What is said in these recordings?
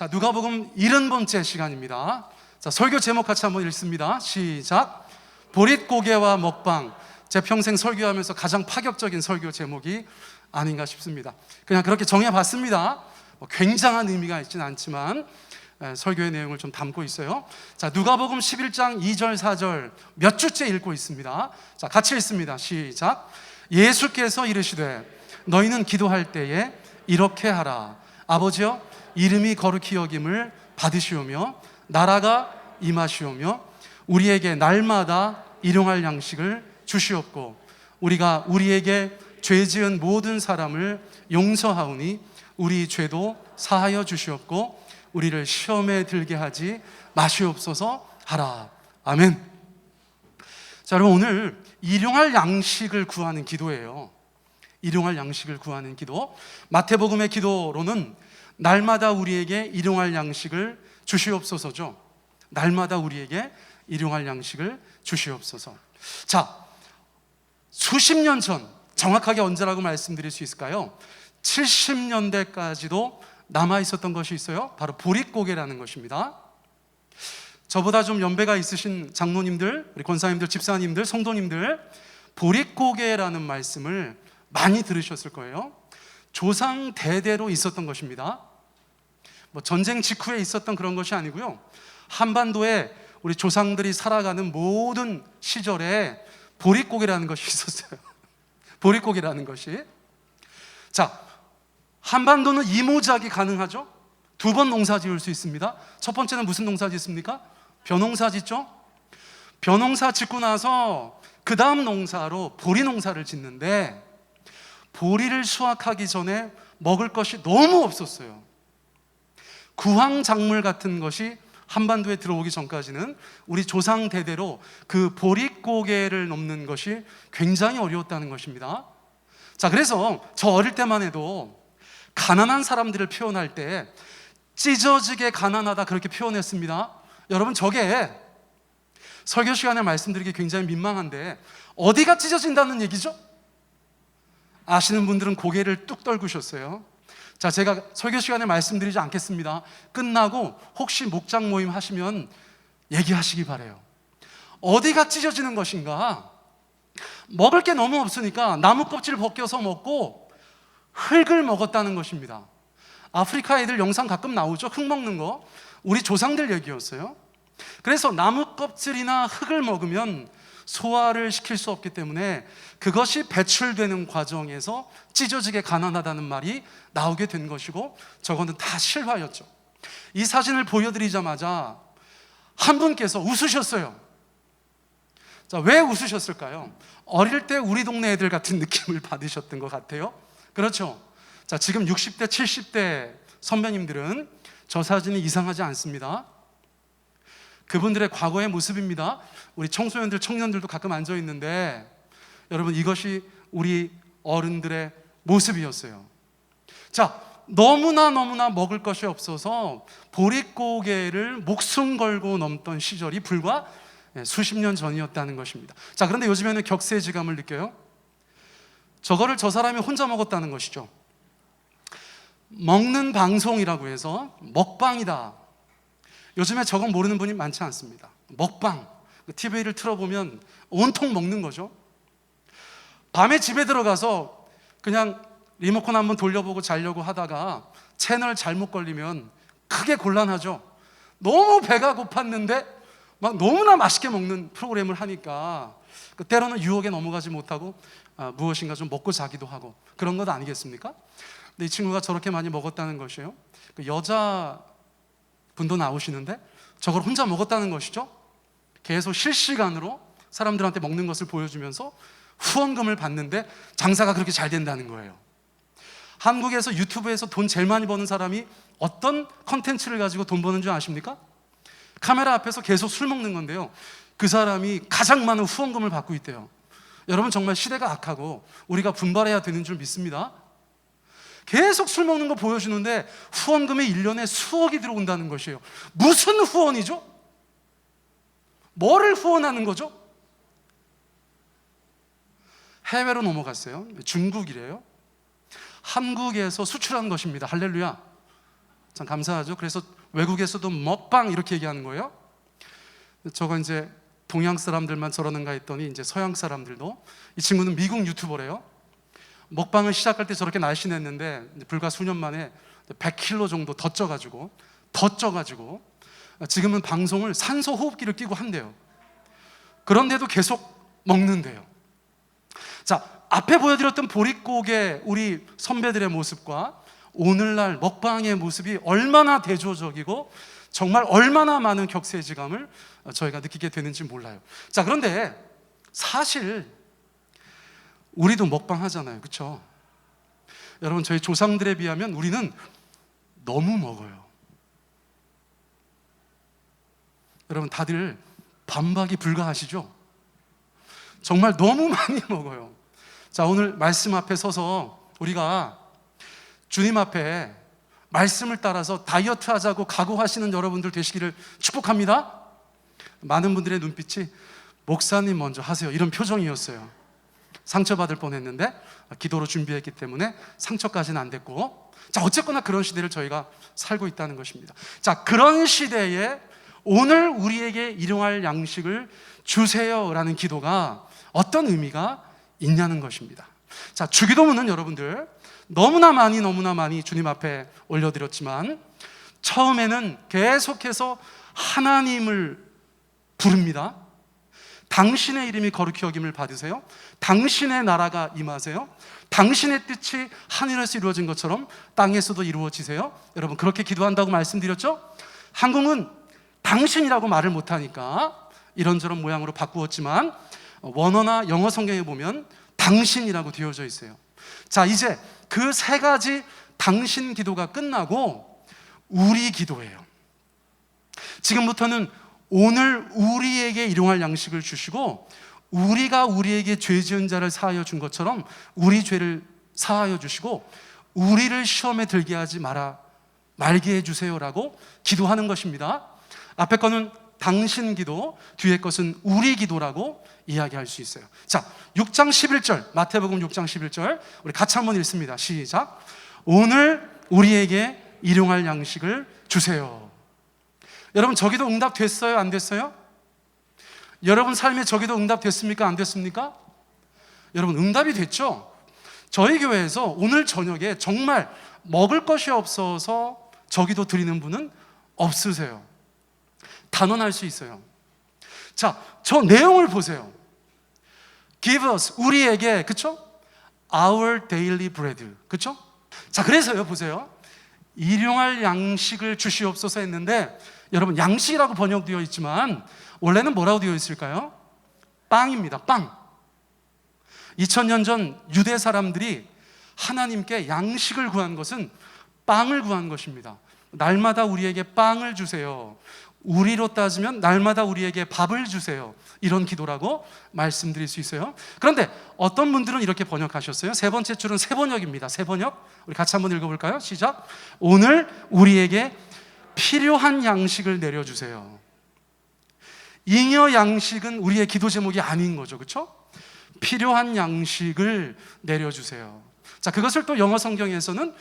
자, 누가복음 70번째 시간입니다. 자, 설교 제목 같이 한번 읽습니다. 시작. 보릿고개와 먹방. 제 평생 설교하면서 가장 파격적인 설교 제목이 아닌가 싶습니다. 그냥 그렇게 정해봤습니다. 굉장한 의미가 있지는 않지만 설교의 내용을 좀 담고 있어요. 자, 누가복음 11장 2절 4절 몇 주째 읽고 있습니다. 자, 같이 읽습니다. 시작. 예수께서 이르시되 너희는 기도할 때에 이렇게 하라. 아버지여, 이름이 거룩히 여김을 받으시오며 나라가 임하시오며 우리에게 날마다 일용할 양식을 주시옵고 우리가 우리에게 죄 지은 모든 사람을 용서하오니 우리 죄도 사하여 주시옵고 우리를 시험에 들게 하지 마시옵소서 하라. 아멘. 자, 여러분, 오늘 일용할 양식을 구하는 기도예요. 일용할 양식을 구하는 기도. 마태복음의 기도로는 날마다 우리에게 일용할 양식을 주시옵소서죠. 날마다 우리에게 일용할 양식을 주시옵소서. 자, 수십 년 전, 정확하게 언제라고 말씀드릴 수 있을까요? 70년대까지도 남아있었던 것이 있어요. 바로 보릿고개라는 것입니다. 저보다 좀 연배가 있으신 장로님들, 우리 권사님들, 집사님들, 성도님들, 보릿고개라는 말씀을 많이 들으셨을 거예요. 조상 대대로 있었던 것입니다. 전쟁 직후에 있었던 그런 것이 아니고요. 한반도에 우리 조상들이 살아가는 모든 시절에 보릿고개라는 것이 있었어요. 보릿고개라는 것이. 자, 한반도는 이모작이 가능하죠. 2번 농사 지을 수 있습니다. 첫 번째는 무슨 농사 짓습니까? 벼농사 짓죠. 벼농사 짓고 나서 그 다음 농사로 보리 농사를 짓는데 보리를 수확하기 전에 먹을 것이 너무 없었어요. 구황작물 같은 것이 한반도에 들어오기 전까지는 우리 조상 대대로 그 보릿고개를 넘는 것이 굉장히 어려웠다는 것입니다. 자, 그래서 저 어릴 때만 해도 가난한 사람들을 표현할 때 찢어지게 가난하다 그렇게 표현했습니다. 여러분, 저게 설교 시간에 말씀드리기 굉장히 민망한데 어디가 찢어진다는 얘기죠? 아시는 분들은 고개를 뚝 떨구셨어요. 자, 제가 설교 시간에 말씀드리지 않겠습니다. 끝나고 혹시 목장 모임 하시면 얘기하시기 바라요. 어디가 찢어지는 것인가? 먹을 게 너무 없으니까 나무 껍질 벗겨서 먹고 흙을 먹었다는 것입니다. 아프리카 애들 영상 가끔 나오죠? 흙 먹는 거. 우리 조상들 얘기였어요. 그래서 나무 껍질이나 흙을 먹으면 소화를 시킬 수 없기 때문에 그것이 배출되는 과정에서 찢어지게 가난하다는 말이 나오게 된 것이고, 저거는 다 실화였죠. 이 사진을 보여드리자마자 한 분께서 웃으셨어요. 자, 왜 웃으셨을까요? 어릴 때 우리 동네 애들 같은 느낌을 받으셨던 것 같아요. 그렇죠? 자, 지금 60대, 70대 선배님들은 저 사진이 이상하지 않습니다. 그분들의 과거의 모습입니다. 우리 청소년들, 청년들도 가끔 앉아 있는데 여러분, 이것이 우리 어른들의 모습이었어요. 자, 너무나 먹을 것이 없어서 보릿고개를 목숨 걸고 넘던 시절이 불과 수십 년 전이었다는 것입니다. 자, 그런데 요즘에는 격세지감을 느껴요. 저거를 저 사람이 혼자 먹었다는 것이죠. 먹는 방송이라고 해서 먹방이다. 요즘에 저건 모르는 분이 많지 않습니다. 먹방, TV를 틀어보면 온통 먹는 거죠. 밤에 집에 들어가서 그냥 리모컨 한번 돌려보고 자려고 하다가 채널 잘못 걸리면 크게 곤란하죠. 너무 배가 고팠는데 막 너무나 맛있게 먹는 프로그램을 하니까 때로는 유혹에 넘어가지 못하고 무엇인가 좀 먹고 자기도 하고 그런 것 아니겠습니까? 근데 이 친구가 저렇게 많이 먹었다는 것이에요. 여자분도 나오시는데 저걸 혼자 먹었다는 것이죠. 계속 실시간으로 사람들한테 먹는 것을 보여주면서 후원금을 받는데 장사가 그렇게 잘 된다는 거예요. 한국에서 유튜브에서 돈 제일 많이 버는 사람이 어떤 컨텐츠를 가지고 돈 버는 줄 아십니까? 카메라 앞에서 계속 술 먹는 건데요, 그 사람이 가장 많은 후원금을 받고 있대요. 여러분, 정말 시대가 악하고 우리가 분발해야 되는 줄 믿습니다. 계속 술 먹는 거 보여주는데 후원금이 1년에 수억이 들어온다는 것이에요. 무슨 후원이죠? 뭐를 후원하는 거죠? 해외로 넘어갔어요. 중국이래요. 한국에서 수출한 것입니다. 할렐루야. 참 감사하죠. 그래서 외국에서도 먹방 이렇게 얘기하는 거예요. 저거 이제 동양 사람들만 저러는가 했더니 이제 서양 사람들도, 이 친구는 미국 유튜버래요. 먹방을 시작할 때 저렇게 날씬했는데 불과 수년 만에 100kg 정도 더 쪄가지고 지금은 방송을 산소 호흡기를 끼고 한대요. 그런데도 계속 먹는데요. 자, 앞에 보여드렸던 보릿고개 우리 선배들의 모습과 오늘날 먹방의 모습이 얼마나 대조적이고 정말 얼마나 많은 격세지감을 저희가 느끼게 되는지 몰라요. 자, 그런데 사실 우리도 먹방 하잖아요. 그렇죠? 여러분, 저희 조상들에 비하면 우리는 너무 먹어요. 여러분, 다들 반박이 불가하시죠? 정말 너무 많이 먹어요. 자, 오늘 말씀 앞에 서서 우리가 주님 앞에 말씀을 따라서 다이어트 하자고 각오하시는 여러분들 되시기를 축복합니다. 많은 분들의 눈빛이 목사님 먼저 하세요, 이런 표정이었어요. 상처받을 뻔했는데 기도로 준비했기 때문에 상처까지는 안 됐고, 자, 어쨌거나 그런 시대를 저희가 살고 있다는 것입니다. 자, 그런 시대에 오늘 우리에게 일용할 양식을 주세요라는 기도가 어떤 의미가 있냐는 것입니다. 자, 주기도문은 여러분들 너무나 많이 주님 앞에 올려드렸지만 처음에는 계속해서 하나님을 부릅니다. 당신의 이름이 거룩히 여김을 받으세요. 당신의 나라가 임하세요. 당신의 뜻이 하늘에서 이루어진 것처럼 땅에서도 이루어지세요. 여러분, 그렇게 기도한다고 말씀드렸죠? 한국은 당신이라고 말을 못하니까 이런저런 모양으로 바꾸었지만 원어나 영어 성경에 보면 당신이라고 되어져 있어요. 자, 이제 그 세 가지 당신 기도가 끝나고 우리 기도예요. 지금부터는 오늘 우리에게 일용할 양식을 주시고 우리가 우리에게 죄 지은 자를 사하여 준 것처럼 우리 죄를 사하여 주시고 우리를 시험에 들게 하지 말게 해주세요라고 기도하는 것입니다. 앞에 거는 당신 기도, 뒤에 것은 우리 기도라고 이야기할 수 있어요. 자, 6장 11절, 마태복음 6장 11절 우리 같이 한번 읽습니다. 시작. 오늘 우리에게 일용할 양식을 주세요. 여러분, 저기도 응답됐어요? 안 됐어요? 여러분 삶에 저기도 응답됐습니까? 안 됐습니까? 여러분, 응답이 됐죠? 저희 교회에서 오늘 저녁에 정말 먹을 것이 없어서 저기도 드리는 분은 없으세요. 단언할 수 있어요. 자, 저 내용을 보세요. Give us, 우리에게, 그쵸? Our daily bread, 그쵸? 자, 그래서요, 보세요. 일용할 양식을 주시옵소서 했는데 여러분, 양식이라고 번역되어 있지만 원래는 뭐라고 되어 있을까요? 빵입니다. 빵. 2000년 전 유대 사람들이 하나님께 양식을 구한 것은 빵을 구한 것입니다. 날마다 우리에게 빵을 주세요. 우리로 따지면 날마다 우리에게 밥을 주세요. 이런 기도라고 말씀드릴 수 있어요. 그런데 어떤 분들은 이렇게 번역하셨어요. 세 번째 줄은 새 번역입니다. 새 번역. 우리 같이 한번 읽어볼까요? 시작. 오늘 우리에게 필요한 양식을 내려주세요. 잉여 양식은 우리의 기도 제목이 아닌 거죠. 그렇죠? 필요한 양식을 내려주세요. 자, 그것을 또 영어 성경에서는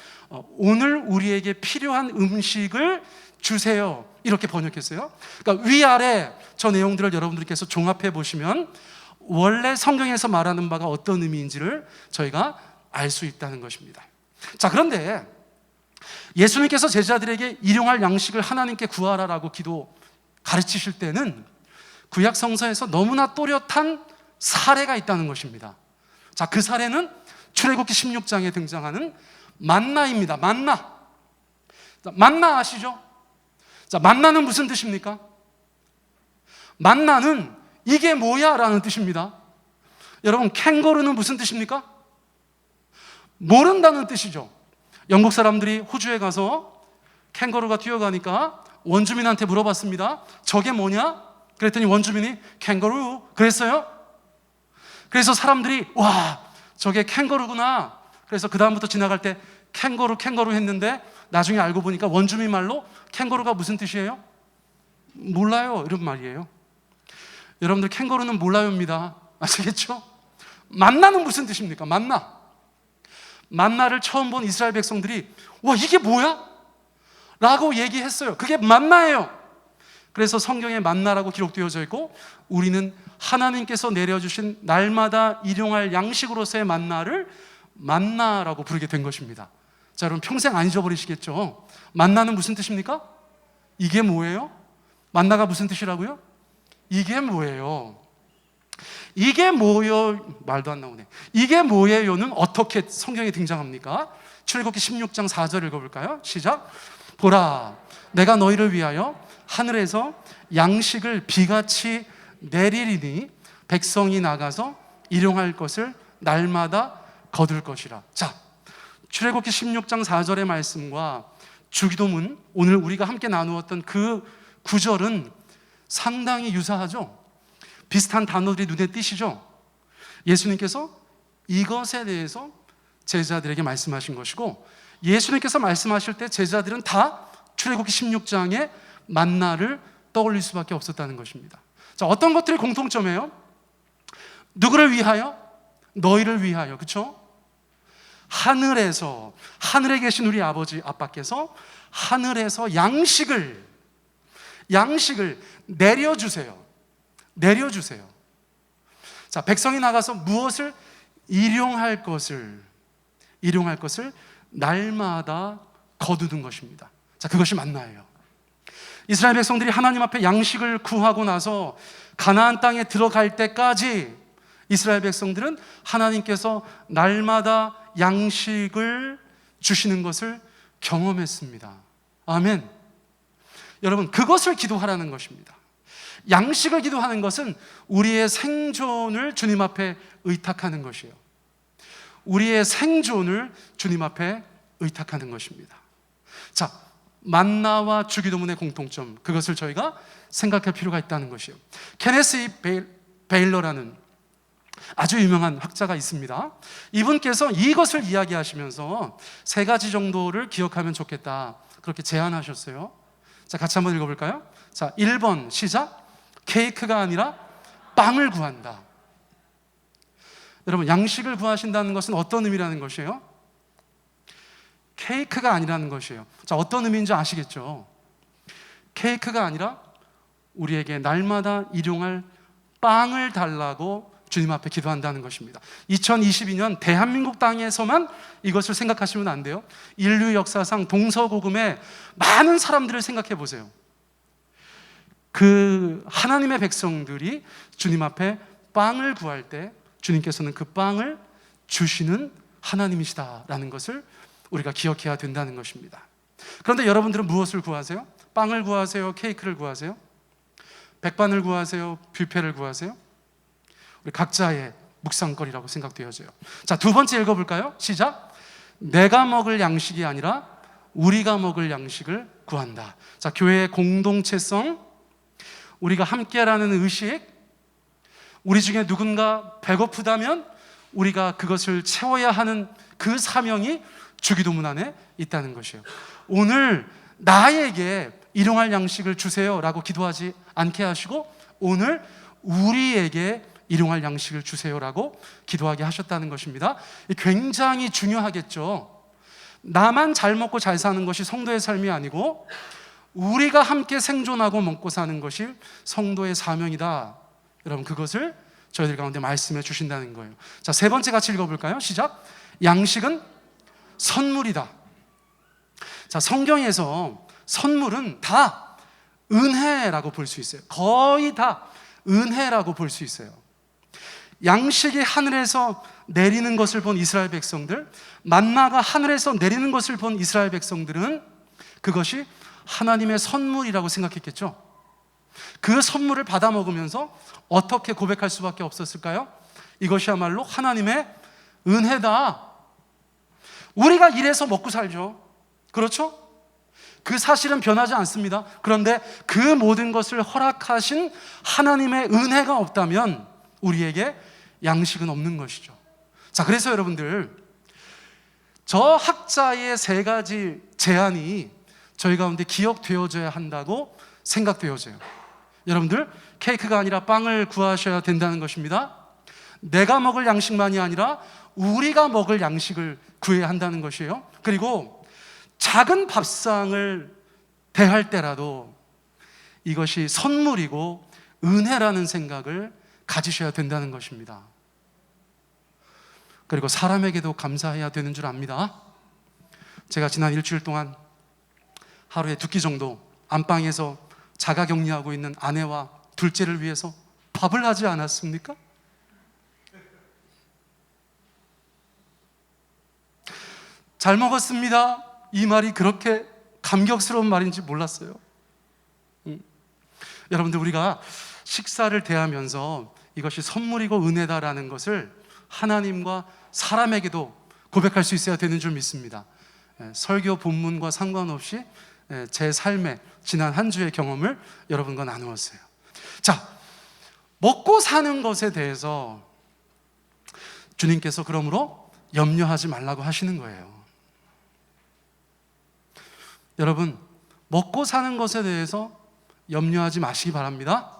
오늘 우리에게 필요한 음식을 주세요, 이렇게 번역했어요. 그러니까 위아래 저 내용들을 여러분들께서 종합해 보시면 원래 성경에서 말하는 바가 어떤 의미인지를 저희가 알 수 있다는 것입니다. 자, 그런데 예수님께서 제자들에게 일용할 양식을 하나님께 구하라라고 기도 가르치실 때는 구약 성서에서 너무나 또렷한 사례가 있다는 것입니다. 자, 그 사례는 출애굽기 16장에 등장하는 만나입니다. 만나. 만나 아시죠? 자, 만나는 무슨 뜻입니까? 만나는 이게 뭐야? 라는 뜻입니다. 여러분, 캥거루는 무슨 뜻입니까? 모른다는 뜻이죠. 영국 사람들이 호주에 가서 캥거루가 뛰어가니까 원주민한테 물어봤습니다. 저게 뭐냐? 그랬더니 원주민이 캥거루 그랬어요. 그래서 사람들이 와, 저게 캥거루구나. 그래서 그 다음부터 지나갈 때 캥거루 했는데 나중에 알고 보니까 원주민 말로 캥거루가 무슨 뜻이에요? 몰라요, 이런 말이에요. 여러분들, 캥거루는 몰라요입니다. 아시겠죠? 만나는 무슨 뜻입니까? 만나를 처음 본 이스라엘 백성들이 와, 이게 뭐야? 라고 얘기했어요. 그게 만나예요. 그래서 성경에 만나라고 기록되어져 있고, 우리는 하나님께서 내려주신 날마다 일용할 양식으로서의 만나를 만나라고 부르게 된 것입니다. 자, 여러분 평생 안 잊어버리시겠죠? 만나는 무슨 뜻입니까? 이게 뭐예요? 만나가 무슨 뜻이라고요? 이게 뭐예요? 이게 뭐요? 말도 안 나오네. 이게 뭐예요는 어떻게 성경에 등장합니까? 출애굽기 16장 4절 읽어볼까요? 시작. 보라, 내가 너희를 위하여 하늘에서 양식을 비같이 내리리니 백성이 나가서 일용할 것을 날마다 거둘 것이라. 자, 출애굽기 16장 4절의 말씀과 주기도문, 오늘 우리가 함께 나누었던 그 구절은 상당히 유사하죠? 비슷한 단어들이 눈에 띄시죠? 예수님께서 이것에 대해서 제자들에게 말씀하신 것이고, 예수님께서 말씀하실 때 제자들은 다 출애굽기 16장의 만나를 떠올릴 수밖에 없었다는 것입니다. 자, 어떤 것들이 공통점이에요? 누구를 위하여? 너희를 위하여. 그렇죠? 하늘에 계신 우리 아빠께서 하늘에서 양식을 내려주세요. 자, 백성이 나가서 무엇을? 일용할 것을 날마다 거두는 것입니다. 자, 그것이 만나예요. 이스라엘 백성들이 하나님 앞에 양식을 구하고 나서 가나안 땅에 들어갈 때까지 이스라엘 백성들은 하나님께서 날마다 양식을 주시는 것을 경험했습니다. 아멘. 여러분, 그것을 기도하라는 것입니다. 양식을 기도하는 것은 우리의 생존을 주님 앞에 의탁하는 것이에요. 우리의 생존을 주님 앞에 의탁하는 것입니다. 자, 만나와 주기도문의 공통점, 그것을 저희가 생각할 필요가 있다는 것이에요. 케네스 E. 베일러라는 아주 유명한 학자가 있습니다. 이분께서 이것을 이야기하시면서 세 가지 정도를 기억하면 좋겠다, 그렇게 제안하셨어요. 자, 같이 한번 읽어볼까요? 자, 1번 시작. 케이크가 아니라 빵을 구한다. 여러분, 양식을 구하신다는 것은 어떤 의미라는 것이에요? 케이크가 아니라는 것이에요. 자, 어떤 의미인지 아시겠죠? 케이크가 아니라 우리에게 날마다 일용할 빵을 달라고 주님 앞에 기도한다는 것입니다. 2022년 대한민국 땅에서만 이것을 생각하시면 안 돼요. 인류 역사상 동서고금의 많은 사람들을 생각해 보세요. 그 하나님의 백성들이 주님 앞에 빵을 구할 때 주님께서는 그 빵을 주시는 하나님이시다라는 것을 우리가 기억해야 된다는 것입니다. 그런데 여러분들은 무엇을 구하세요? 빵을 구하세요? 케이크를 구하세요? 백반을 구하세요? 뷔페를 구하세요? 우리 각자의 묵상거리라고 생각되어져요. 자, 두 번째 읽어볼까요? 시작. 내가 먹을 양식이 아니라 우리가 먹을 양식을 구한다. 자, 교회의 공동체성, 우리가 함께라는 의식, 우리 중에 누군가 배고프다면 우리가 그것을 채워야 하는 그 사명이 주기도문 안에 있다는 것이에요. 오늘 나에게 일용할 양식을 주세요라고 기도하지 않게 하시고, 오늘 우리에게 일용할 양식을 주세요라고 기도하게 하셨다는 것입니다. 굉장히 중요하겠죠. 나만 잘 먹고 잘 사는 것이 성도의 삶이 아니고 우리가 함께 생존하고 먹고 사는 것이 성도의 사명이다. 여러분, 그것을 저희들 가운데 말씀해 주신다는 거예요. 자, 세 번째 같이 읽어볼까요? 시작. 양식은 선물이다. 자, 성경에서 선물은 다 은혜라고 볼 수 있어요. 거의 다 은혜라고 볼 수 있어요. 양식이 하늘에서 내리는 것을 본 이스라엘 백성들, 만나가 하늘에서 내리는 것을 본 이스라엘 백성들은 그것이 하나님의 선물이라고 생각했겠죠. 그 선물을 받아 먹으면서 어떻게 고백할 수밖에 없었을까요? 이것이야말로 하나님의 은혜다. 우리가 이래서 먹고 살죠. 그렇죠? 그 사실은 변하지 않습니다. 그런데 그 모든 것을 허락하신 하나님의 은혜가 없다면 우리에게 양식은 없는 것이죠. 자, 그래서 여러분들, 저 학자의 세 가지 제안이 저희 가운데 기억되어져야 한다고 생각되어져요. 여러분들, 케이크가 아니라 빵을 구하셔야 된다는 것입니다. 내가 먹을 양식만이 아니라 우리가 먹을 양식을 구해야 한다는 것이에요. 그리고 작은 밥상을 대할 때라도 이것이 선물이고 은혜라는 생각을 가지셔야 된다는 것입니다. 그리고 사람에게도 감사해야 되는 줄 압니다. 제가 지난 일주일 동안 하루에 2끼 정도 안방에서 자가격리하고 있는 아내와 둘째를 위해서 밥을 하지 않았습니까? 잘 먹었습니다. 이 말이 그렇게 감격스러운 말인지 몰랐어요. 여러분들, 우리가 식사를 대하면서 이것이 선물이고 은혜다라는 것을 하나님과 사람에게도 고백할 수 있어야 되는 줄 믿습니다. 설교 본문과 상관없이 제 삶의 지난 한 주의 경험을 여러분과 나누었어요. 자, 먹고 사는 것에 대해서 주님께서 그러므로 염려하지 말라고 하시는 거예요. 여러분, 먹고 사는 것에 대해서 염려하지 마시기 바랍니다.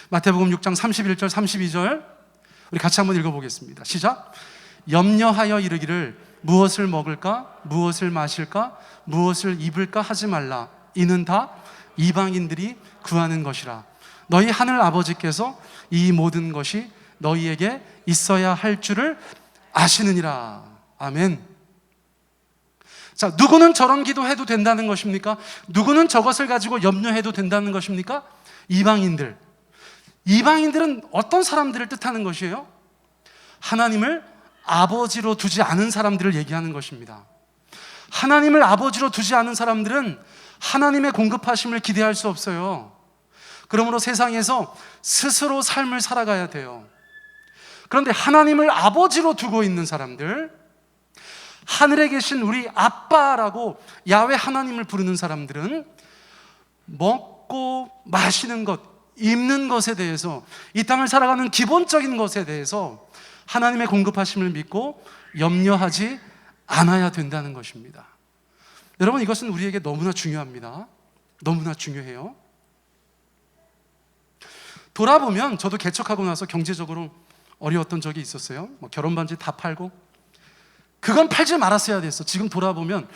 마태복음 6장 31절 32절 우리 같이 한번 읽어보겠습니다. 시작. 염려하여 이르기를 무엇을 먹을까, 무엇을 마실까, 무엇을 입을까 하지 말라. 이는 다 이방인들이 구하는 것이라. 너희 하늘 아버지께서 이 모든 것이 너희에게 있어야 할 줄을 아시느니라. 아멘. 자, 누구는 저런 기도해도 된다는 것입니까? 누구는 저것을 가지고 염려해도 된다는 것입니까? 이방인들. 이방인들은 어떤 사람들을 뜻하는 것이에요? 하나님을 아버지로 두지 않은 사람들을 얘기하는 것입니다. 하나님을 아버지로 두지 않은 사람들은 하나님의 공급하심을 기대할 수 없어요. 그러므로 세상에서 스스로 삶을 살아가야 돼요. 그런데 하나님을 아버지로 두고 있는 사람들, 하늘에 계신 우리 아빠라고 야훼 하나님을 부르는 사람들은 먹고 마시는 것, 입는 것에 대해서, 이 땅을 살아가는 기본적인 것에 대해서 하나님의 공급하심을 믿고 염려하지 않아야 된다는 것입니다. 여러분, 이것은 우리에게 너무나 중요합니다. 너무나 중요해요. 돌아보면 저도 개척하고 나서 경제적으로 어려웠던 적이 있었어요. 결혼 반지 다 팔고, 그건 팔지 말았어야 됐어. 지금 돌아보면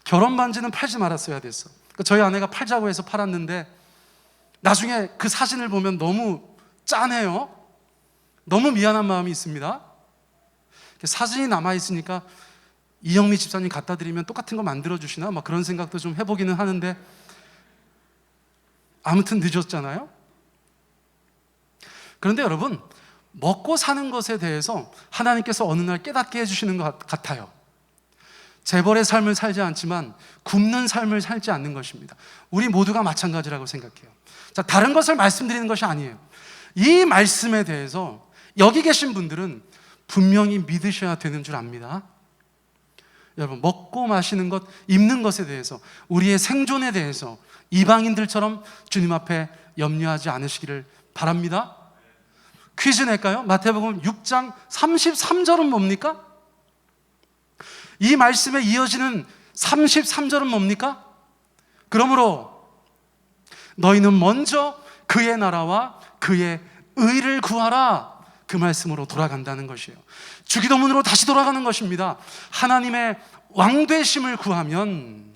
결혼 반지는 팔지 말았어야 됐어. 저희 아내가 팔자고 해서 팔았는데 나중에 그 사진을 보면 너무 짠해요. 너무 미안한 마음이 있습니다. 사진이 남아있으니까 이영미 집사님 갖다 드리면 똑같은 거 만들어주시나? 막 그런 생각도 좀 해보기는 하는데, 아무튼 늦었잖아요. 그런데 여러분, 먹고 사는 것에 대해서 하나님께서 어느 날 깨닫게 해주시는 것 같아요. 재벌의 삶을 살지 않지만 굶는 삶을 살지 않는 것입니다. 우리 모두가 마찬가지라고 생각해요. 자, 다른 것을 말씀드리는 것이 아니에요. 이 말씀에 대해서 여기 계신 분들은 분명히 믿으셔야 되는 줄 압니다. 여러분, 먹고 마시는 것, 입는 것에 대해서, 우리의 생존에 대해서 이방인들처럼 주님 앞에 염려하지 않으시기를 바랍니다. 퀴즈 낼까요? 마태복음 6장 33절은 뭡니까? 이 말씀에 이어지는 33절은 뭡니까? 그러므로 너희는 먼저 그의 나라와 그의 의를 구하라. 그 말씀으로 돌아간다는 것이에요. 주기도문으로 다시 돌아가는 것입니다. 하나님의 왕되심을 구하면,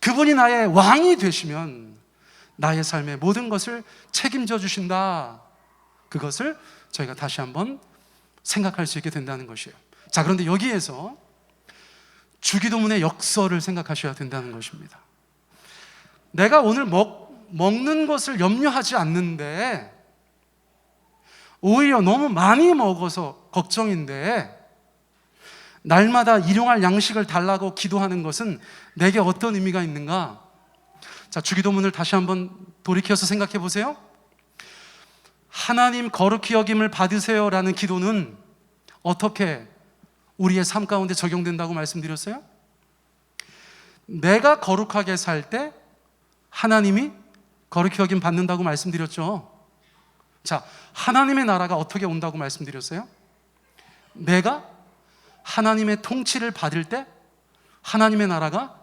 그분이 나의 왕이 되시면 나의 삶의 모든 것을 책임져 주신다. 그것을 저희가 다시 한번 생각할 수 있게 된다는 것이에요. 자, 그런데 여기에서 주기도문의 역설을 생각하셔야 된다는 것입니다. 내가 오늘 먹는 것을 염려하지 않는데 오히려 너무 많이 먹어서 걱정인데 날마다 일용할 양식을 달라고 기도하는 것은 내게 어떤 의미가 있는가? 자, 주기도문을 다시 한번 돌이켜서 생각해 보세요. 하나님 거룩히 여김을 받으세요라는 기도는 어떻게 우리의 삶 가운데 적용된다고 말씀드렸어요? 내가 거룩하게 살 때 하나님이 거룩히 여김 받는다고 말씀드렸죠. 자, 하나님의 나라가 어떻게 온다고 말씀드렸어요? 내가 하나님의 통치를 받을 때 하나님의 나라가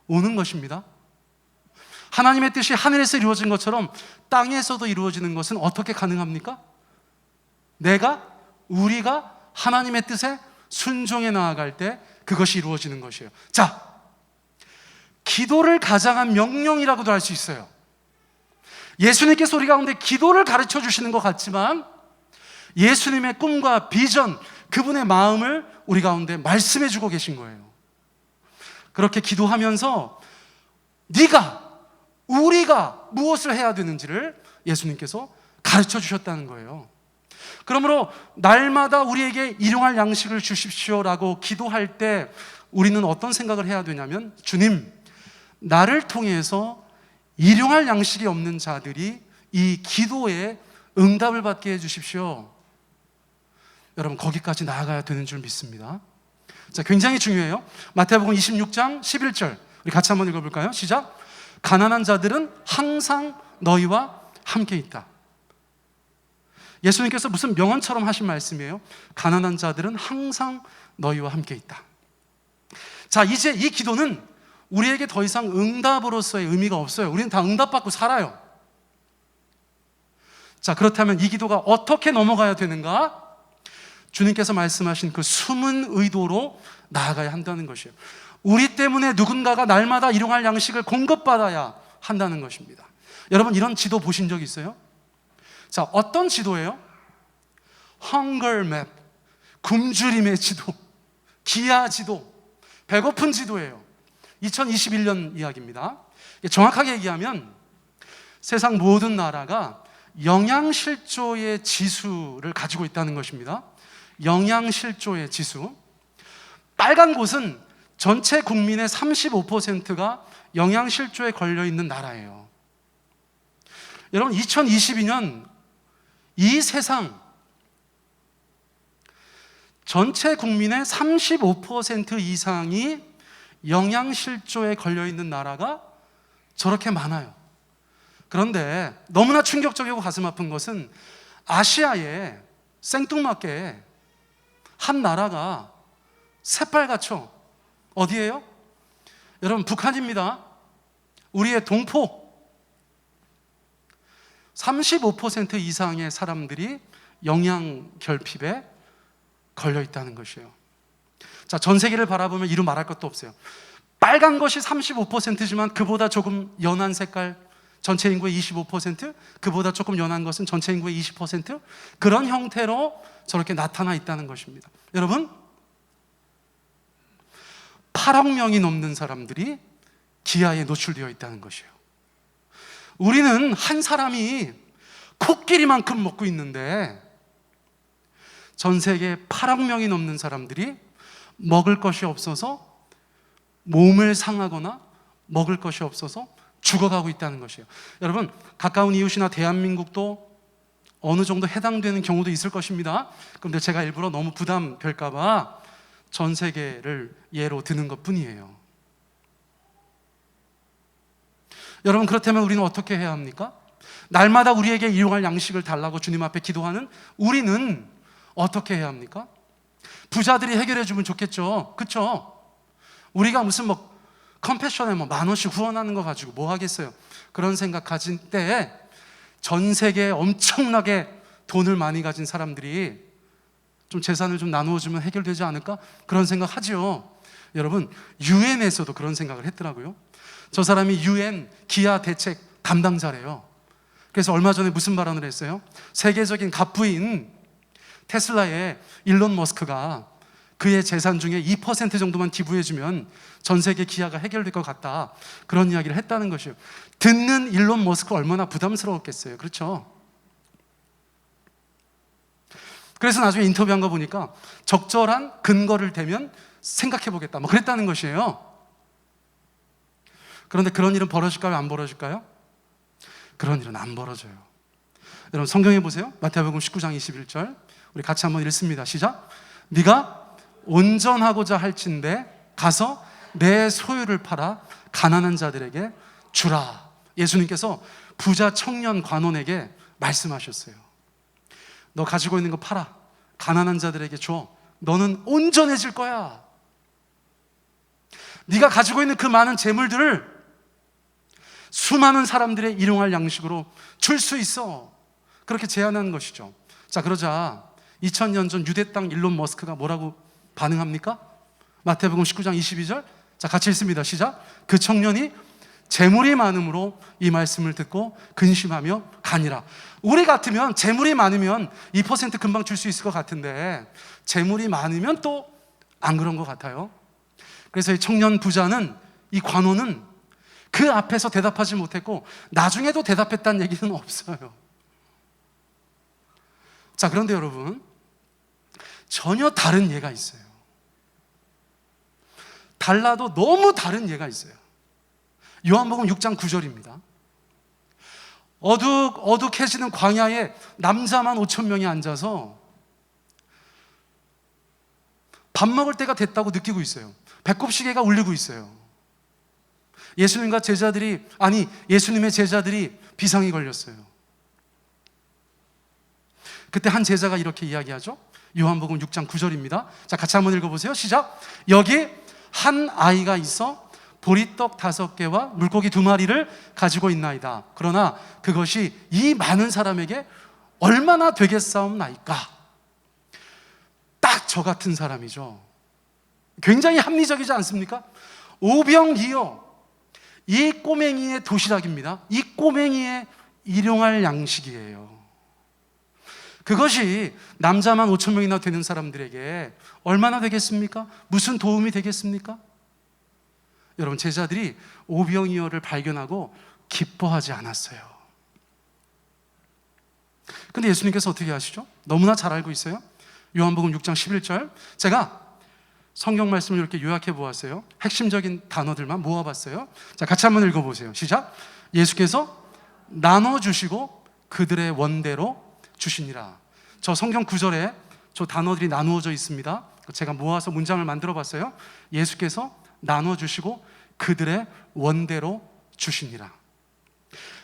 오는 것입니다. 하나님의 뜻이 하늘에서 이루어진 것처럼 땅에서도 이루어지는 것은 어떻게 가능합니까? 우리가 하나님의 뜻에 순종해 나아갈 때 그것이 이루어지는 것이에요. 자, 기도를 가장한 명령이라고도 할 수 있어요. 예수님께서 우리 가운데 기도를 가르쳐 주시는 것 같지만 예수님의 꿈과 비전, 그분의 마음을 우리 가운데 말씀해 주고 계신 거예요. 그렇게 기도하면서 우리가 무엇을 해야 되는지를 예수님께서 가르쳐 주셨다는 거예요. 그러므로 날마다 우리에게 일용할 양식을 주십시오라고 기도할 때 우리는 어떤 생각을 해야 되냐면, 주님, 나를 통해서 일용할 양식이 없는 자들이 이 기도에 응답을 받게 해주십시오. 여러분, 거기까지 나아가야 되는 줄 믿습니다. 자, 굉장히 중요해요. 마태복음 26장 11절 우리 같이 한번 읽어볼까요? 시작. 가난한 자들은 항상 너희와 함께 있다. 예수님께서 무슨 명언처럼 하신 말씀이에요. 가난한 자들은 항상 너희와 함께 있다. 자, 이제 이 기도는 우리에게 더 이상 응답으로서의 의미가 없어요. 우리는 다 응답받고 살아요. 자, 그렇다면 이 기도가 어떻게 넘어가야 되는가? 주님께서 말씀하신 그 숨은 의도로 나아가야 한다는 것이에요. 우리 때문에 누군가가 날마다 일용할 양식을 공급받아야 한다는 것입니다. 여러분, 이런 지도 보신 적 있어요? 자, 어떤 지도예요? Hunger Map, 굶주림의 지도, 기아 지도, 배고픈 지도예요. 2021년 이야기입니다. 정확하게 얘기하면 세상 모든 나라가 영양실조의 지수를 가지고 있다는 것입니다. 영양실조의 지수. 빨간 곳은 전체 국민의 35%가 영양실조에 걸려있는 나라예요. 여러분, 2022년 이 세상 전체 국민의 35% 이상이 영양실조에 걸려있는 나라가 저렇게 많아요. 그런데 너무나 충격적이고 가슴 아픈 것은 아시아에 생뚱맞게 한 나라가 새빨갛죠. 어디예요? 여러분, 북한입니다. 우리의 동포. 35% 이상의 사람들이 영양 결핍에 걸려 있다는 것이에요. 자, 전 세계를 바라보면 이루 말할 것도 없어요. 빨간 것이 35%지만 그보다 조금 연한 색깔, 전체 인구의 25%, 그보다 조금 연한 것은 전체 인구의 20%, 그런 형태로 저렇게 나타나 있다는 것입니다. 여러분, 8억 명이 넘는 사람들이 기아에 노출되어 있다는 것이에요. 우리는 한 사람이 코끼리만큼 먹고 있는데 전 세계 8억 명이 넘는 사람들이 먹을 것이 없어서 몸을 상하거나 먹을 것이 없어서 죽어가고 있다는 것이에요. 여러분, 가까운 이웃이나 대한민국도 어느 정도 해당되는 경우도 있을 것입니다. 그런데 제가 일부러 너무 부담 될까 봐 전 세계를 예로 드는 것뿐이에요. 여러분, 그렇다면 우리는 어떻게 해야 합니까? 날마다 우리에게 일용할 양식을 달라고 주님 앞에 기도하는 우리는 어떻게 해야 합니까? 부자들이 해결해 주면 좋겠죠. 그렇죠? 우리가 무슨 컴패션에 10,000원씩 후원하는 거 가지고 뭐 하겠어요? 그런 생각 가진 때에 전 세계에 엄청나게 돈을 많이 가진 사람들이 좀 재산을 좀 나누어주면 해결되지 않을까? 그런 생각 하죠. 여러분, 유엔에서도 그런 생각을 했더라고요. 저 사람이 유엔 기아 대책 담당자래요. 그래서 얼마 전에 무슨 발언을 했어요? 세계적인 갑부인 테슬라의 일론 머스크가 그의 재산 중에 2% 정도만 기부해주면 전 세계 기아가 해결될 것 같다, 그런 이야기를 했다는 것이에요. 듣는 일론 머스크 얼마나 부담스러웠겠어요. 그렇죠? 그래서 나중에 인터뷰한 거 보니까 적절한 근거를 대면 생각해보겠다, 그랬다는 것이에요. 그런데 그런 일은 벌어질까요? 안 벌어질까요? 그런 일은 안 벌어져요. 여러분, 성경에 보세요. 마태복음 19장 21절 우리 같이 한번 읽습니다. 시작. 네가 온전하고자 할진대 가서 내 소유를 팔아 가난한 자들에게 주라. 예수님께서 부자 청년 관원에게 말씀하셨어요. 너 가지고 있는 거 팔아, 가난한 자들에게 줘. 너는 온전해질 거야. 네가 가지고 있는 그 많은 재물들을 수많은 사람들의 일용할 양식으로 줄 수 있어. 그렇게 제안하는 것이죠. 자, 그러자 2000년 전 유대 땅 일론 머스크가 뭐라고 반응합니까? 마태복음 19장 22절 자, 같이 읽습니다. 시작. 그 청년이 재물이 많음으로 이 말씀을 듣고 근심하며 가니라. 우리 같으면 재물이 많으면 2% 금방 줄 수 있을 것 같은데 재물이 많으면 또 안 그런 것 같아요. 그래서 이 청년 부자는, 이 관원은 그 앞에서 대답하지 못했고 나중에도 대답했다는 얘기는 없어요. 자, 그런데 여러분, 전혀 다른 예가 있어요. 달라도 너무 다른 예가 있어요. 요한복음 6장 9절입니다. 어둑해지는 광야에 남자만 5천 명이 앉아서 밥 먹을 때가 됐다고 느끼고 있어요. 배꼽 시계가 울리고 있어요. 예수님의 제자들이 비상이 걸렸어요. 그때 한 제자가 이렇게 이야기하죠. 요한복음 6장 9절입니다. 자, 같이 한번 읽어보세요. 시작. 여기 한 아이가 있어 보리떡 5개와 물고기 2마리를 가지고 있나이다. 그러나 그것이 이 많은 사람에게 얼마나 되겠사옵나이까? 딱 저 같은 사람이죠. 굉장히 합리적이지 않습니까? 오병이어, 이 꼬맹이의 도시락입니다. 이 꼬맹이의 일용할 양식이에요. 그것이 남자만 5천 명이나 되는 사람들에게 얼마나 되겠습니까? 무슨 도움이 되겠습니까? 여러분, 제자들이 오병이어를 발견하고 기뻐하지 않았어요. 근데 예수님께서 어떻게 하시죠? 너무나 잘 알고 있어요. 요한복음 6장 11절, 제가 성경 말씀을 이렇게 요약해 보았어요. 핵심적인 단어들만 모아봤어요. 자, 같이 한번 읽어보세요. 시작. 예수께서 나눠주시고 그들의 원대로 주시니라. 저 성경 구절에 저 단어들이 나누어져 있습니다. 제가 모아서 문장을 만들어 봤어요. 예수께서 나눠주시고 그들의 원대로 주시니라.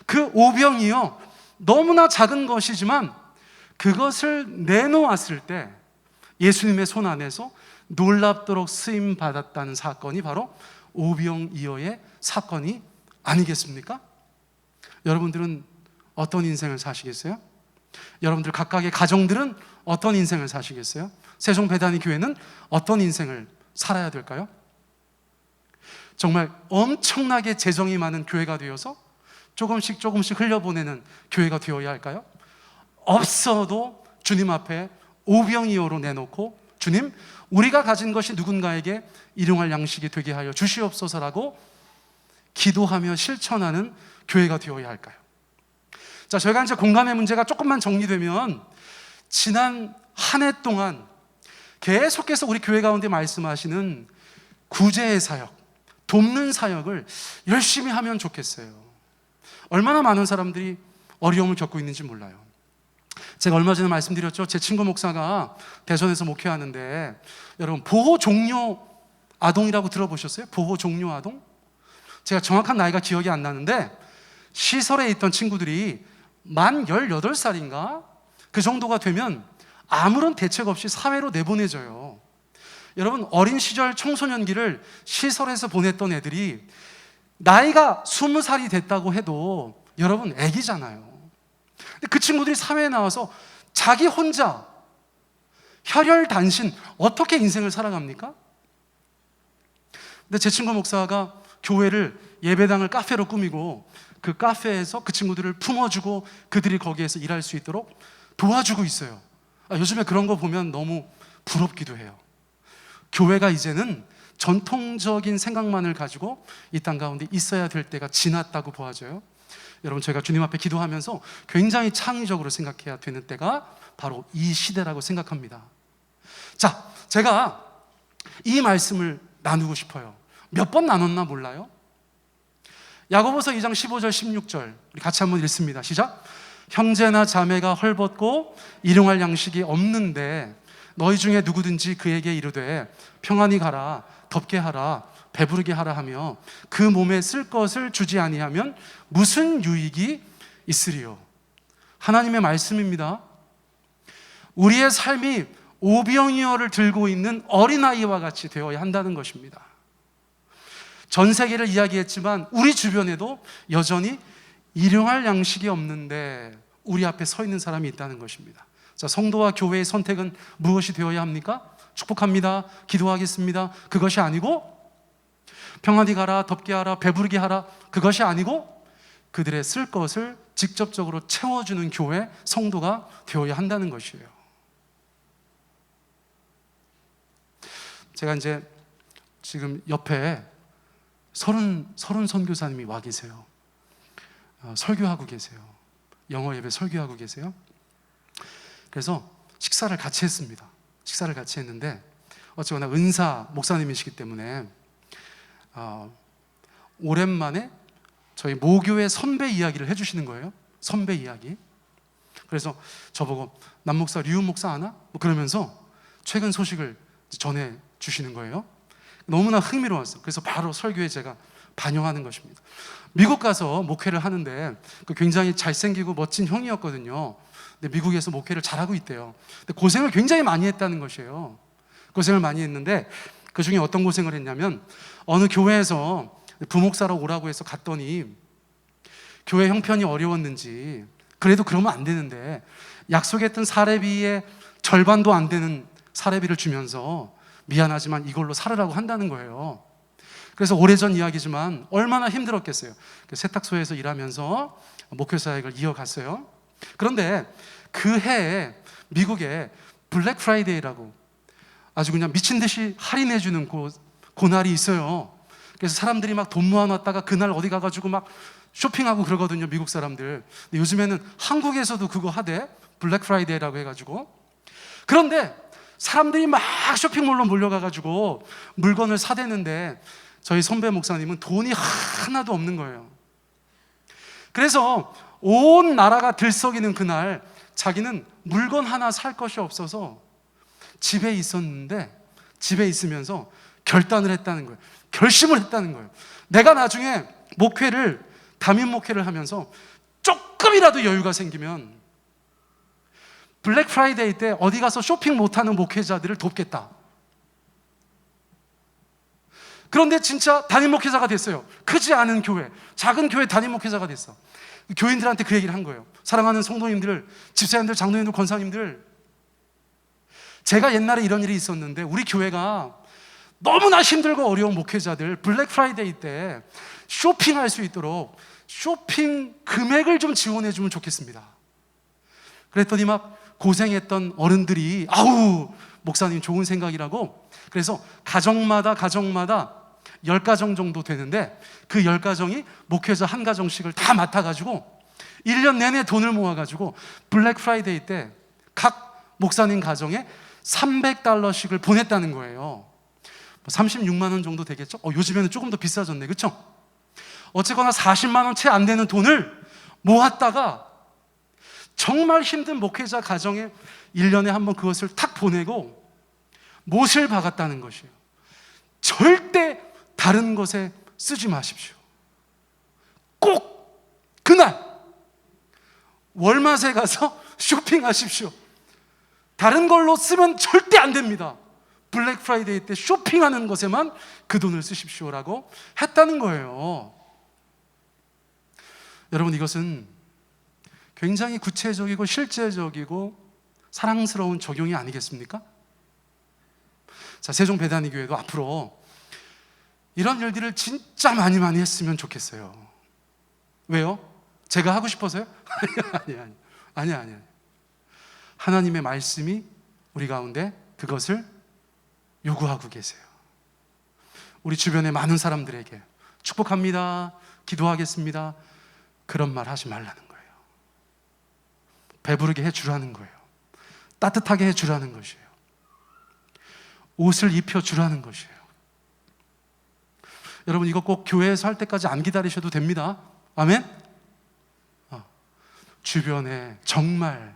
그 오병이요, 너무나 작은 것이지만 그것을 내놓았을 때 예수님의 손 안에서 놀랍도록 쓰임 받았다는 사건이 바로 오병이어의 사건이 아니겠습니까? 여러분들은 어떤 인생을 사시겠어요? 여러분들 각각의 가정들은 어떤 인생을 사시겠어요? 세종배단위 교회는 어떤 인생을 살아야 될까요? 정말 엄청나게 재정이 많은 교회가 되어서 조금씩 흘려보내는 교회가 되어야 할까요? 없어도 주님 앞에 오병이어로 내놓고, 주님, 우리가 가진 것이 누군가에게 일용할 양식이 되게 하여 주시옵소서라고 기도하며 실천하는 교회가 되어야 할까요? 자, 저희가 이제 공감의 문제가 조금만 정리되면 지난 한 해 동안 계속해서 우리 교회 가운데 말씀하시는 구제의 사역, 돕는 사역을 열심히 하면 좋겠어요. 얼마나 많은 사람들이 어려움을 겪고 있는지 몰라요. 제가 얼마 전에 말씀드렸죠. 제 친구 목사가 대전에서 목회하는데, 여러분, 보호 종료 아동이라고 들어보셨어요? 보호 종료 아동? 제가 정확한 나이가 기억이 안 나는데 시설에 있던 친구들이 만 18살인가? 그 정도가 되면 아무런 대책 없이 사회로 내보내져요. 여러분, 어린 시절 청소년기를 시설에서 보냈던 애들이 나이가 20살이 됐다고 해도 여러분 애기잖아요. 근데 그 친구들이 사회에 나와서 자기 혼자 혈혈단신 어떻게 인생을 살아갑니까? 근데 제 친구 목사가 교회를, 예배당을 카페로 꾸미고 그 카페에서 그 친구들을 품어주고 그들이 거기에서 일할 수 있도록 도와주고 있어요. 요즘에 그런 거 보면 너무 부럽기도 해요. 교회가 이제는 전통적인 생각만을 가지고 이 땅 가운데 있어야 될 때가 지났다고 보아져요. 여러분, 저희가 주님 앞에 기도하면서 굉장히 창의적으로 생각해야 되는 때가 바로 이 시대라고 생각합니다. 자, 제가 이 말씀을 나누고 싶어요. 몇 번 나눴나 몰라요? 야고보서 2장 15절 16절 우리 같이 한번 읽습니다. 시작. 형제나 자매가 헐벗고 일용할 양식이 없는데 너희 중에 누구든지 그에게 이르되 평안히 가라, 덥게 하라, 배부르게 하라 하며 그 몸에 쓸 것을 주지 아니하면 무슨 유익이 있으리요? 하나님의 말씀입니다. 우리의 삶이 오병이어를 들고 있는 어린아이와 같이 되어야 한다는 것입니다. 전 세계를 이야기했지만 우리 주변에도 여전히 일용할 양식이 없는데 우리 앞에 서 있는 사람이 있다는 것입니다. 자, 성도와 교회의 선택은 무엇이 되어야 합니까? 축복합니다, 기도하겠습니다, 그것이 아니고 평안히 가라, 덥게 하라, 배부르게 하라, 그것이 아니고 그들의 쓸 것을 직접적으로 채워주는 교회, 성도가 되어야 한다는 것이에요. 제가 이제 지금 옆에 30 선교사님이 와 계세요. 설교하고 계세요. 영어 예배 설교하고 계세요. 그래서 식사를 같이 했습니다. 식사를 같이 했는데 어쨌거나 은사 목사님이시기 때문에 오랜만에 저희 모교의 선배 이야기를 해주시는 거예요. 선배 이야기. 그래서 저보고 남 목사, 류 목사 아나? 뭐 그러면서 최근 소식을 전해 주시는 거예요. 너무나 흥미로웠어요. 그래서 바로 설교에 제가 반영하는 것입니다. 미국 가서 목회를 하는데 굉장히 잘생기고 멋진 형이었거든요. 근데 미국에서 목회를 잘하고 있대요. 근데 고생을 굉장히 많이 했다는 것이에요. 고생을 많이 했는데 그 중에 어떤 고생을 했냐면 어느 교회에서 부목사로 오라고 해서 갔더니 교회 형편이 어려웠는지 그래도 그러면 안 되는데 약속했던 사례비의 절반도 안 되는 사례비를 주면서 미안하지만 이걸로 살으라고 한다는 거예요. 그래서 오래전 이야기지만 얼마나 힘들었겠어요. 세탁소에서 일하면서 목회 사역을 이어갔어요. 그런데 그 해에 미국에 블랙 프라이데이라고 아주 그냥 미친 듯이 할인해주는 그날이 있어요. 그래서 사람들이 막 돈 모아놨다가 그날 어디 가가지고 막 쇼핑하고 그러거든요, 미국 사람들. 근데 요즘에는 한국에서도 그거 하대, 블랙 프라이데이라고 해가지고. 그런데 사람들이 막 쇼핑몰로 몰려가가지고 물건을 사대는데 저희 선배 목사님은 돈이 하나도 없는 거예요. 그래서 온 나라가 들썩이는 그날 자기는 물건 하나 살 것이 없어서 집에 있었는데 집에 있으면서 결단을 했다는 거예요. 결심을 했다는 거예요. 내가 나중에 담임 목회를 하면서 조금이라도 여유가 생기면 블랙 프라이데이 때 어디 가서 쇼핑 못하는 목회자들을 돕겠다. 그런데 진짜 담임 목회자가 됐어요. 크지 않은 교회, 작은 교회 담임 목회자가 됐어. 교인들한테 그 얘기를 한 거예요. 사랑하는 성도님들, 집사님들, 장로님들, 권사님들, 제가 옛날에 이런 일이 있었는데 우리 교회가 너무나 힘들고 어려운 목회자들 블랙 프라이데이 때 쇼핑할 수 있도록 쇼핑 금액을 좀 지원해 주면 좋겠습니다. 그랬더니 막 고생했던 어른들이 아우 목사님 좋은 생각이라고, 그래서 가정마다 10가정 정도 되는데 그 10가정이 목회자 한 가정씩을 다 맡아가지고 1년 내내 돈을 모아가지고 블랙 프라이데이 때 각 목사님 가정에 $300씩을 보냈다는 거예요. 36만 원 정도 되겠죠? 요즘에는 조금 더 비싸졌네, 그렇죠? 어쨌거나 40만 원 채 안 되는 돈을 모았다가 정말 힘든 목회자 가정에 1년에 한 번 그것을 탁 보내고 못을 박았다는 것이에요. 절대 다른 것에 쓰지 마십시오. 꼭 그날 월마트에 가서 쇼핑하십시오. 다른 걸로 쓰면 절대 안 됩니다. 블랙 프라이데이 때 쇼핑하는 것에만 그 돈을 쓰십시오라고 했다는 거예요. 여러분, 이것은 굉장히 구체적이고 실제적이고 사랑스러운 적용이 아니겠습니까? 자, 세종배단위교회도 앞으로 이런 일들을 진짜 많이 했으면 좋겠어요. 왜요? 제가 하고 싶어서요? 아니. 하나님의 말씀이 우리 가운데 그것을 요구하고 계세요. 우리 주변의 많은 사람들에게 축복합니다, 기도하겠습니다, 그런 말 하지 말라는 거예요. 배부르게 해주라는 거예요. 따뜻하게 해주라는 것이에요. 옷을 입혀주라는 것이에요. 여러분, 이거 꼭 교회에서 할 때까지 안 기다리셔도 됩니다. 아멘? 주변에 정말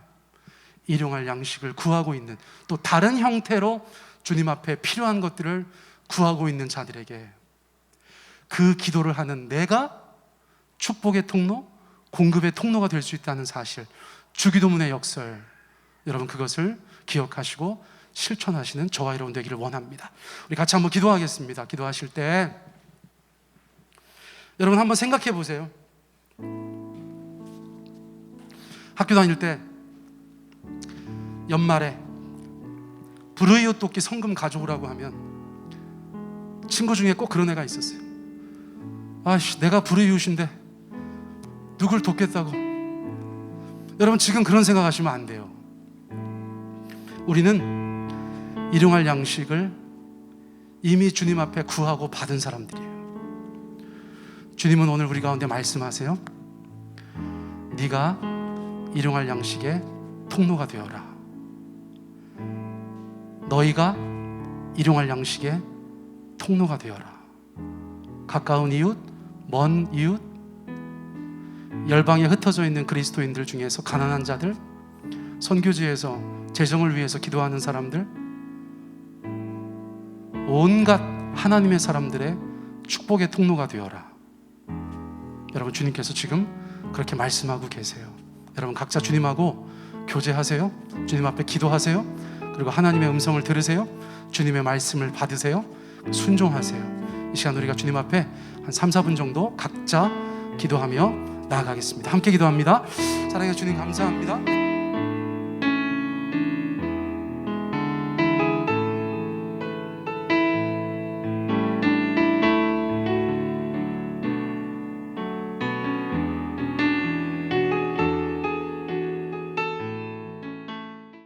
일용할 양식을 구하고 있는, 또 다른 형태로 주님 앞에 필요한 것들을 구하고 있는 자들에게 그 기도를 하는 내가 축복의 통로, 공급의 통로가 될 수 있다는 사실, 주기도문의 역설, 여러분 그것을 기억하시고 실천하시는 저와 여러분 되기를 원합니다. 우리 같이 한번 기도하겠습니다. 기도하실 때 여러분 한번 생각해 보세요. 학교 다닐 때 연말에 불의웃돕기 성금 가져오라고 하면 친구 중에 꼭 그런 애가 있었어요. 아이씨, 내가 불우이웃인데 누굴 돕겠다고. 여러분, 지금 그런 생각하시면 안 돼요. 우리는 일용할 양식을 이미 주님 앞에 구하고 받은 사람들이에요. 주님은 오늘 우리 가운데 말씀하세요. 네가 일용할 양식의 통로가 되어라. 너희가 일용할 양식의 통로가 되어라. 가까운 이웃, 먼 이웃, 열방에 흩어져 있는 그리스도인들 중에서 가난한 자들, 선교지에서 재정을 위해서 기도하는 사람들, 온갖 하나님의 사람들의 축복의 통로가 되어라. 여러분, 주님께서 지금 그렇게 말씀하고 계세요. 여러분, 각자 주님하고 교제하세요. 주님 앞에 기도하세요. 그리고 하나님의 음성을 들으세요. 주님의 말씀을 받으세요. 순종하세요. 이 시간 우리가 주님 앞에 한 3, 4분 정도 각자 기도하며 나아가겠습니다. 함께 기도합니다. 사랑의 주님, 감사합니다.